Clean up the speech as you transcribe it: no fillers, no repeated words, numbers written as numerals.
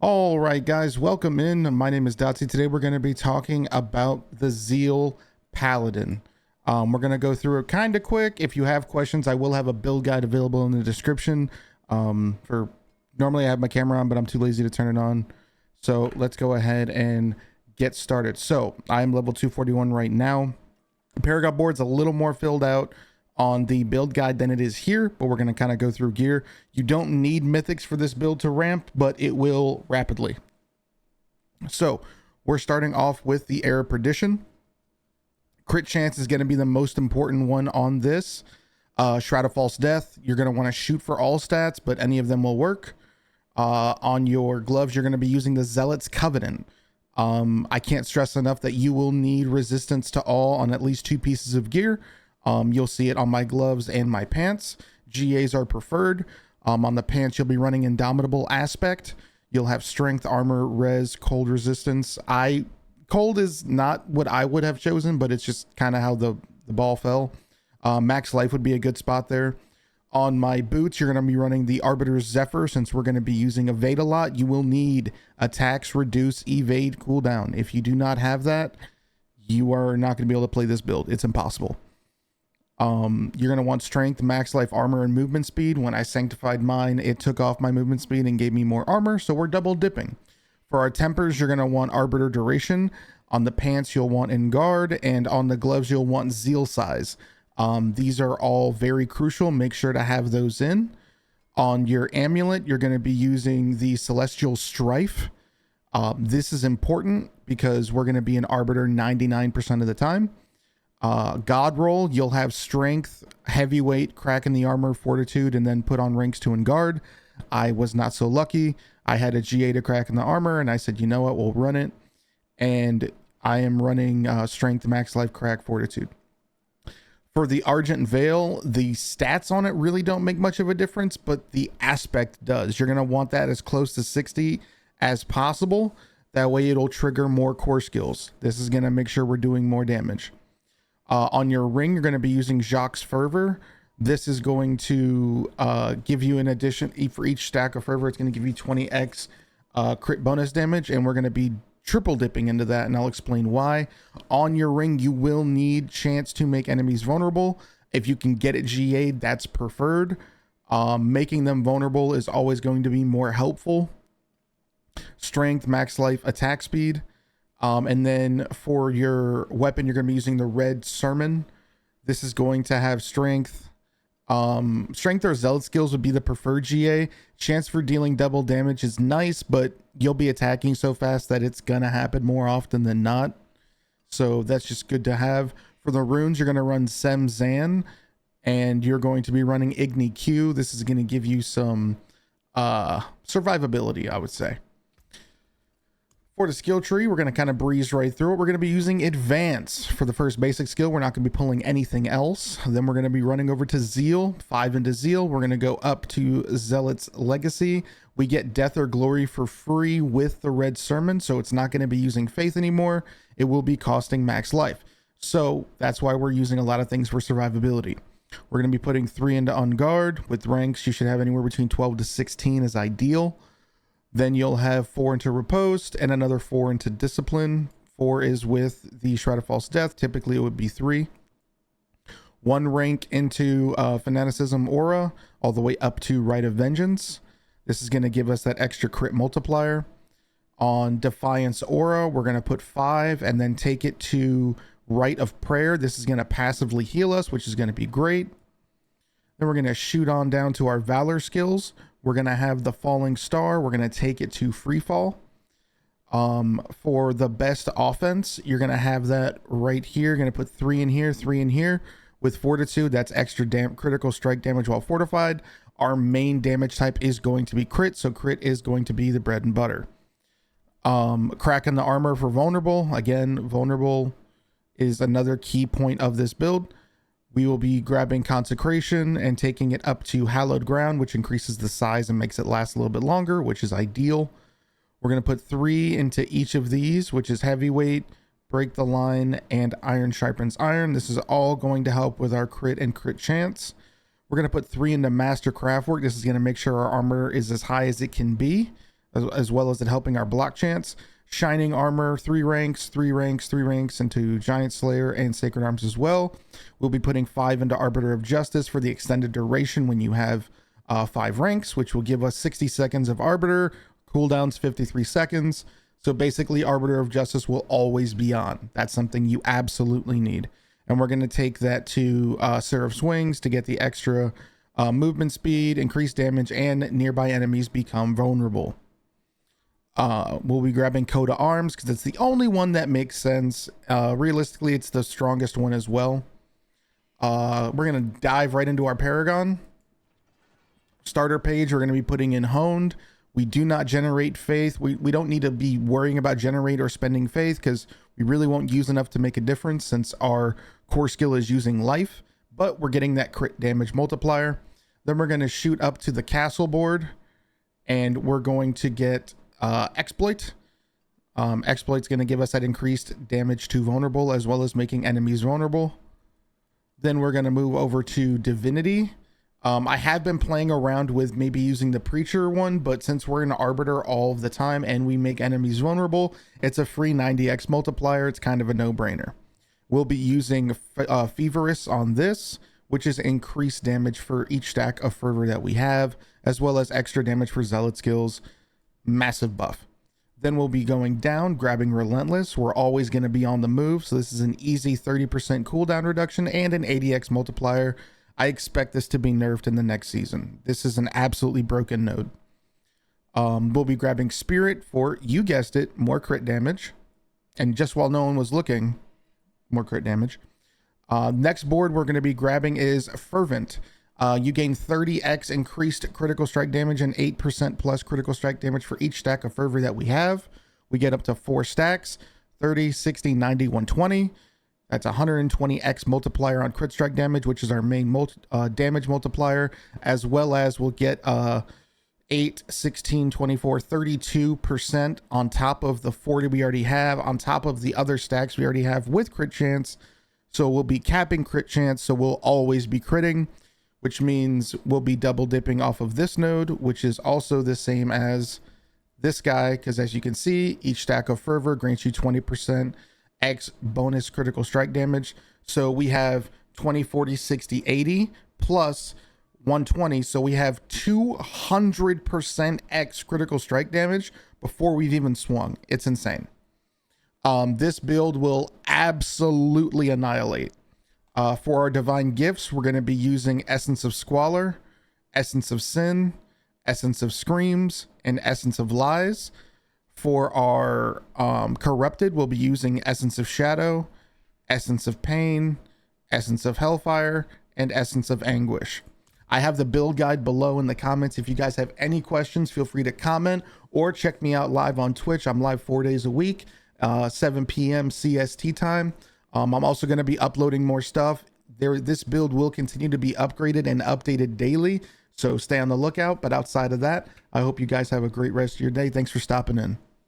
All right, guys, welcome in. My name is Dotsie. Today we're going to be talking about the Zeal Paladin. We're going to go through it kind of quick. If you have questions, I will have a build guide available in the description. Normally I have my camera on, but I'm too lazy to turn it on. So let's go ahead and get started. So I'm level 241 right now. The Paragon board's a little more filled out on the build guide than it is here, but we're going to kind of go through gear. You don't need mythics for this build to ramp, but it will rapidly. So we're starting off with the Era Perdition. Crit chance is going to be the most important one on this. Shroud of False Death, you're going to want to shoot for all stats, but any of them will work. On your gloves, you're going to be using the Zealot's Covenant. I can't stress enough that you will need resistance to all on at least 2 pieces of gear. You'll see it on my gloves and my pants. GAs are preferred. On the pants, you'll be running Indomitable Aspect. You'll have strength, armor, res, cold resistance. Cold is not what I would have chosen, but it's just kind of how the ball fell. Max life would be a good spot there. On my boots, you're going to be running the Arbiter's Zephyr. Since we're going to be using evade a lot, you will need attacks, reduce, evade, cooldown. If you do not have that, you are not going to be able to play this build. It's impossible. You're going to want strength, max life, armor, and movement speed. When I sanctified mine, it took off my movement speed and gave me more armor, so we're double dipping. For our tempers, you're going to want Arbiter Duration. On the pants, you'll want In Guard, and on the gloves, you'll want Zeal Size. These are all very crucial. Make sure to have those in. On your amulet, you're going to be using the Celestial Strife. This is important because we're going to be an Arbiter 99% of the time. God roll, you'll have strength, heavyweight, crack in the armor, fortitude, and then put on ranks 2 and guard. I was not so lucky. I had a GA to crack in the armor, and I said, you know what, we'll run it. And I am running strength, max life, crack, fortitude. For the Argent Veil, the stats on it really don't make much of a difference, but the aspect does. You're going to want that as close to 60 as possible. That way it'll trigger more core skills. This is going to make sure we're doing more damage. On your ring, you're going to be using Jacques' Fervor. This is going to give you, in addition, for each stack of Fervor, it's going to give you 20x crit bonus damage, and we're going to be triple dipping into that, and I'll explain why. On your ring, you will need chance to make enemies vulnerable. If you can get it GA'd, that's preferred. Making them vulnerable is always going to be more helpful. Strength, max life, attack speed. And then for your weapon, you're going to be using the Red Sermon. This is going to have strength. Strength or zealot skills would be the preferred GA. Chance for dealing double damage is nice, but you'll be attacking so fast that it's going to happen more often than not. So that's just good to have. For the runes, you're going to run Sem Zan, and you're going to be running Igni Q. This is going to give you some survivability, I would say. For the skill tree, we're going to kind of breeze right through it. We're going to be using Advance for the first basic skill. We're not going to be pulling anything else. Then we're going to be running over to Zeal, 5 into Zeal. We're going to go up to Zealot's Legacy. We get Death or Glory for free with the Red Sermon, so it's not going to be using Faith anymore. It will be costing max life. So that's why we're using a lot of things for survivability. We're going to be putting 3 into On Guard. With ranks, you should have anywhere between 12 to 16 is ideal. Then you'll have 4 into Riposte and another 4 into Discipline. 4 is with the Shroud of False Death. Typically it would be 3. 1 rank into Fanaticism Aura, all the way up to Rite of Vengeance. This is going to give us that extra crit multiplier. On Defiance Aura, we're going to put 5 and then take it to Rite of Prayer. This is going to passively heal us, which is going to be great. Then we're going to shoot on down to our Valor skills. We're going to have the Falling Star. We're going to take it to Freefall. For the best offense, you're going to have that right here. You're going to put 3 in here, 3 in here. With Fortitude, that's extra critical strike damage while fortified. Our main damage type is going to be crit, so crit is going to be the bread and butter. Crack in the armor for vulnerable. Again, vulnerable is another key point of this build. We will be grabbing Consecration and taking it up to Hallowed Ground, which increases the size and makes it last a little bit longer, which is ideal. We're going to put 3 into each of these, which is Heavyweight, Break the Line, and Iron Sharpens Iron. This is all going to help with our crit and crit chance. We're going to put 3 into Master Craftwork. This is going to make sure our armor is as high as it can be. as well as it helping our block chance. Shining armor, 3 ranks, 3 ranks, 3 ranks into Giant Slayer and Sacred Arms as well. We'll be putting 5 into Arbiter of Justice for the extended duration when you have 5 ranks, which will give us 60 seconds of Arbiter, cooldowns 53 seconds. So basically Arbiter of Justice will always be on. That's something you absolutely need. And we're going to take that to Seraph's Wings to get the extra movement speed, increased damage, and nearby enemies become vulnerable. We'll be grabbing Coat of Arms because it's the only one that makes sense. Realistically, it's the strongest one as well. We're going to dive right into our Paragon. Starter page, we're going to be putting in Honed. We do not generate faith. We don't need to be worrying about generate or spending faith because we really won't use enough to make a difference since our core skill is using life, but we're getting that crit damage multiplier. Then we're going to shoot up to the castle board and we're going to get exploit. Exploit's going to give us that increased damage to vulnerable as well as making enemies vulnerable. Then we're going to move over to divinity. I have been playing around with maybe using the preacher one, but since we're in Arbiter all of the time and we make enemies vulnerable, it's a free 90x multiplier. It's kind of a no-brainer. We'll be using Feverous on this, which is increased damage for each stack of fervor that we have, as well as extra damage for zealot skills. Massive buff. Then we'll be going down, grabbing Relentless. We're always going to be on the move, so this is an easy 30% cooldown reduction and an 80x multiplier. I expect this to be nerfed in the next season. This is an absolutely broken node. We'll be grabbing Spirit for, you guessed it, more crit damage. And just while no one was looking, more crit damage. Next board we're going to be grabbing is Fervent. You gain 30x increased critical strike damage and 8% plus critical strike damage for each stack of fervor that we have. We get up to 4 stacks, 30, 60, 90, 120. That's 120x multiplier on crit strike damage, which is our main damage multiplier, as well as we'll get 8, 16, 24, 32% on top of the 40 we already have, on top of the other stacks we already have with crit chance. So we'll be capping crit chance, so we'll always be critting, which means we'll be double dipping off of this node, which is also the same as this guy, because as you can see, each stack of fervor grants you 20% X bonus critical strike damage. So we have 20, 40, 60, 80 plus 120. So we have 200% X critical strike damage before we've even swung. It's insane. This build will absolutely annihilate. For our divine gifts, we're going to be using Essence of Squalor, Essence of Sin, Essence of Screams, and Essence of Lies. For our corrupted, we'll be using Essence of Shadow, Essence of Pain, Essence of Hellfire, and Essence of Anguish. I have the build guide below in the comments. If you guys have any questions, feel free to comment or check me out live on Twitch. I'm live 4 days a week, 7 p.m. CST time. I'm also going to be uploading more stuff. This build will continue to be upgraded and updated daily, so stay on the lookout. But outside of that, I hope you guys have a great rest of your day. Thanks for stopping in.